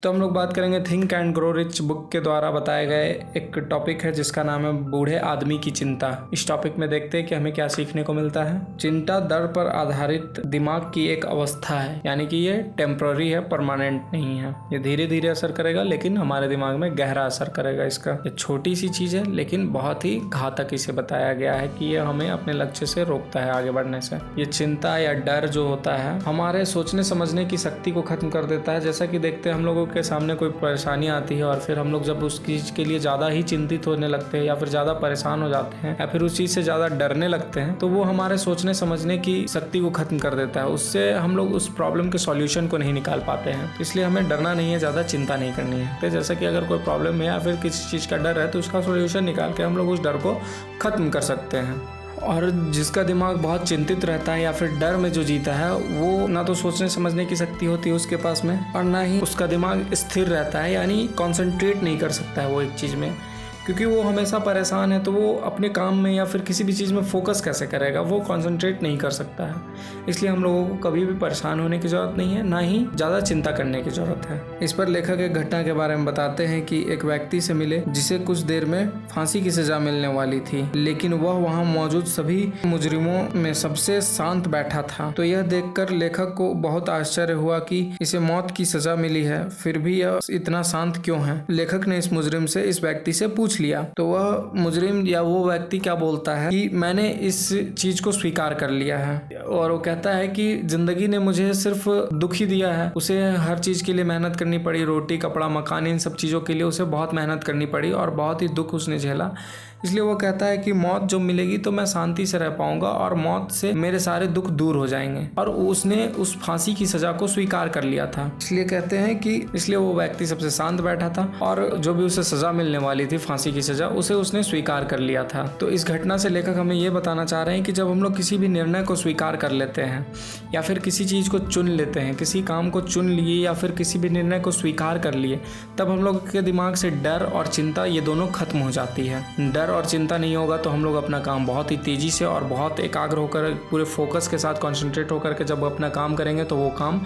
तो हम लोग बात करेंगे think and grow rich book के द्वारा बताए गए एक टॉपिक है जिसका नाम है बूढ़े आदमी की चिंता। इस टॉपिक में देखते हैं कि हमें क्या सीखने को मिलता है। चिंता दर पर आधारित दिमाग की एक अवस्था है, यानी कि ये टेम्पररी है, परमानेंट नहीं है। ये धीरे धीरे असर करेगा लेकिन हमारे दिमाग में गहरा असर करेगा इसका। ये छोटी सी चीज है लेकिन बहुत ही घातक इसे बताया गया है कि ये हमें अपने लक्ष्य से रोकता है आगे बढ़ने से। ये चिंता या डर जो होता है हमारे सोचने समझने की शक्ति को खत्म कर देता है। जैसा कि देखते हैं हम लोगों के सामने कोई परेशानी आती है और फिर हम लोग जब उस चीज के लिए ज्यादा ही चिंतित होने लगते हैं या फिर ज्यादा परेशान हो जाते हैं या फिर उस चीज से ज्यादा डरने लगते हैं तो वो हमारे सोचने समझने की शक्ति को खत्म कर देता है। उससे हम लोग उस प्रॉब्लम के सॉल्यूशन को नहीं निकाल पाते हैं। इसलिए हमें डरना नहीं है, ज्यादा चिंता नहीं करनी है। तो जैसा कि अगर कोई प्रॉब्लम है या फिर किसी चीज का डर है तो उसका सॉल्यूशन निकाल के हम लोग उस डर को खत्म कर सकते हैं। और जिसका दिमाग बहुत चिंतित रहता है या फिर डर में जो जीता है वो ना तो सोचने समझने की शक्ति होती है उसके पास में और ना ही उसका दिमाग स्थिर रहता है, यानी कंसंट्रेट नहीं कर सकता है वो एक चीज़ में, क्योंकि वो हमेशा परेशान है। तो वो अपने काम में या फिर किसी भी चीज़ में फोकस कैसे करेगा, वो कंसंट्रेट नहीं कर सकता है। इसलिए हम लोगों को कभी भी परेशान होने की ज़रूरत नहीं है, ना ही ज़्यादा चिंता करने की ज़रूरत है। इस पर लेखक एक घटना के बारे में बताते हैं कि एक व्यक्ति से मिले जिसे कुछ देर में फांसी की सज़ा मिलने वाली थी, लेकिन वह वहाँ मौजूद सभी मुजरिमों में सबसे शांत बैठा था। तो यह देखकर लेखक को बहुत आश्चर्य हुआ कि इसे मौत की सज़ा मिली है, फिर भी यह इतना शांत क्यों है। लेखक ने इस मुजरिम से, इस व्यक्ति से पूछ लिया तो वह मुजरिम या वो व्यक्ति क्या बोलता है कि मैंने इस चीज को स्वीकार कर लिया है। और वो कहता है कि जिंदगी ने मुझे सिर्फ दुख ही दिया है, उसे हर चीज के लिए मेहनत करनी पड़ी, रोटी कपड़ा मकान इन सब चीजों के लिए उसे बहुत मेहनत करनी पड़ी और बहुत ही दुख उसने झेला। इसलिए वो कहता है कि मौत जो मिलेगी तो मैं शांति से रह पाऊंगा और मौत से मेरे सारे दुख दूर हो जाएंगे। और उसने उस फांसी की सजा को स्वीकार कर लिया था। इसलिए कहते हैं कि इसलिए वो व्यक्ति सबसे शांत बैठा था और जो भी उसे सजा मिलने वाली थी, फांसी की सजा, उसे उसने स्वीकार कर लिया था। तो इस घटना से लेखक हमें ये बताना चाह रहे हैं कि जब हम लोग किसी भी निर्णय को स्वीकार कर लेते हैं या फिर किसी चीज को चुन लेते हैं, किसी काम को चुन लिए या फिर किसी भी निर्णय को स्वीकार कर लिए, तब हम लोग के दिमाग से डर और चिंता ये दोनों खत्म हो जाती है। डर और चिंता नहीं होगा तो हम लोग अपना काम बहुत ही तेजी से और बहुत एकाग्र होकर, पूरे फोकस के साथ कंसंट्रेट होकर के जब अपना काम करेंगे तो वो काम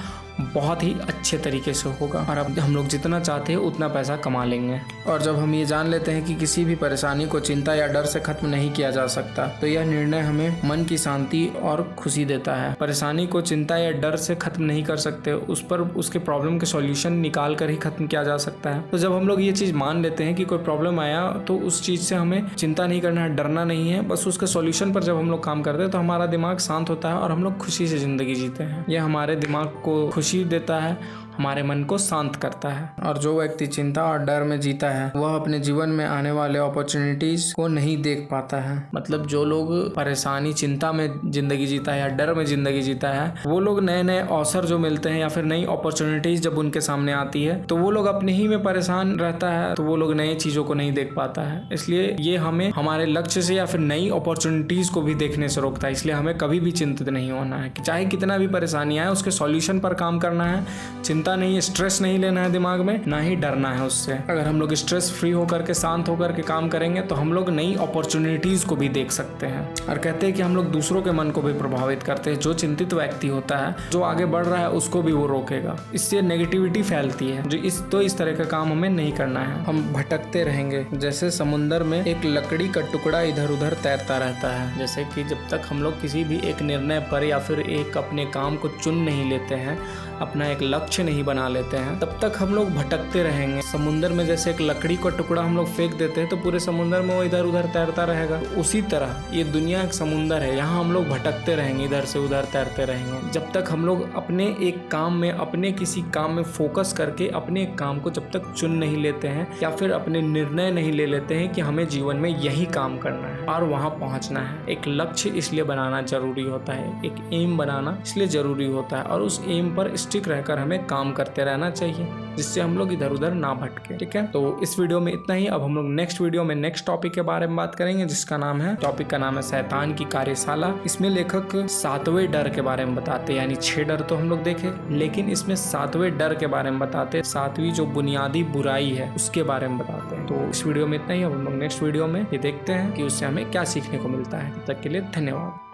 बहुत ही अच्छे तरीके से होगा और अब हम लोग जितना चाहते हैं उतना पैसा कमा लेंगे। और जब हम ये जान लेते हैं कि किसी भी परेशानी को चिंता या डर से खत्म नहीं किया जा सकता तो यह निर्णय हमें मन की शांति और खुशी देता है। परेशानी को चिंता या डर से खत्म नहीं कर सकते, उस पर उसके प्रॉब्लम के सॉल्यूशन निकाल कर ही खत्म किया जा सकता है। तो जब हम लोग ये चीज मान लेते हैं कि कोई प्रॉब्लम आया तो उस चीज से हमें चिंता नहीं करना है, डरना नहीं है, बस उसके सॉल्यूशन पर जब हम लोग काम करते हैं तो हमारा दिमाग शांत होता है और हम लोग खुशी से जिंदगी जीते हैं। यह हमारे दिमाग को खुशी देता है, हमारे मन को शांत करता है। और जो व्यक्ति चिंता और डर में जीता है वह अपने जीवन में आने वाले अपॉर्चुनिटीज को नहीं देख पाता है। मतलब जो लोग परेशानी चिंता में जिंदगी जीता है या डर में जिंदगी जीता है वो लोग नए नए अवसर जो मिलते हैं या फिर नई अपॉर्चुनिटीज जब उनके सामने आती है तो वो लोग अपने ही में परेशान रहता है, तो वो लोग नई चीजों को नहीं देख पाता है। इसलिए ये हमें हमारे लक्ष्य से या फिर नई अपॉर्चुनिटीज को भी देखने से रोकता है। इसलिए हमें कभी भी चिंतित नहीं होना है, चाहे कितना भी परेशानी आए उसके सॉल्यूशन पर काम करना है। चिंता नहीं, स्ट्रेस नहीं लेना है दिमाग में, ना ही डरना है उससे। अगर हम लोग स्ट्रेस फ्री होकर के, शांत होकर के काम करेंगे तो हम लोग नई अपॉर्चुनिटीज को भी देख सकते हैं। और कहते हैं कि हम लोग दूसरों के मन को भी प्रभावित करते हैं। जो चिंतित व्यक्ति होता है, जो आगे बढ़ रहा है, उसको भी वो रोकेगा। इससे नेगेटिविटी फैलती है। जो इस तरह का काम हमें नहीं करना है। हम भटकते रहेंगे जैसे समुद्र में एक लकड़ी का टुकड़ा इधर उधर तैरता रहता है। जैसे कि जब तक हम लोग किसी भी एक निर्णय पर या फिर एक अपने काम को चुन नहीं लेते हैं, अपना एक लक्ष्य नहीं बना लेते हैं, तब तक हम लोग भटकते रहेंगे। समुद्र में जैसे एक लकड़ी का टुकड़ा हम लोग फेंक देते हैं तो पूरे समुद्र में वो इधर उधर तैरता रहेगा। उसी तरह ये दुनिया एक समुद्र है, यहाँ हम लोग भटकते रहेंगे, इधर से उधर तैरते रहेंगे। जब तक हम लोग अपने एक काम में, अपने किसी काम में फोकस करके अपने एक काम को जब तक चुन नहीं लेते हैं या फिर अपने निर्णय नहीं ले लेते हैं कि हमें जीवन में यही काम करना है और वहाँ पहुँचना है। एक लक्ष्य इसलिए बनाना जरूरी होता है, एक एम बनाना इसलिए जरूरी होता है और उस एम पर स्टिक रहकर हमें काम करते रहना चाहिए जिससे हम लोग इधर उधर ना भटके। ठीक है, तो इस वीडियो में इतना ही। अब हम लोग नेक्स्ट वीडियो में नेक्स्ट टॉपिक के बारे में बात करेंगे जिसका नाम है, टॉपिक का नाम है शैतान की कार्यशाला। इसमें लेखक 7वें डर के बारे में बताते हैं, यानी 6 डर तो हम लोग देखे लेकिन इसमें 7वें डर के बारे में बताते हैं। 7वीं जो बुनियादी बुराई है उसके बारे में बताते हैं। तो इस वीडियो में इतना ही। अब हम लोग नेक्स्ट वीडियो में ये देखते हैं कि उससे हमें क्या सीखने को मिलता है। तब तक के लिए धन्यवाद।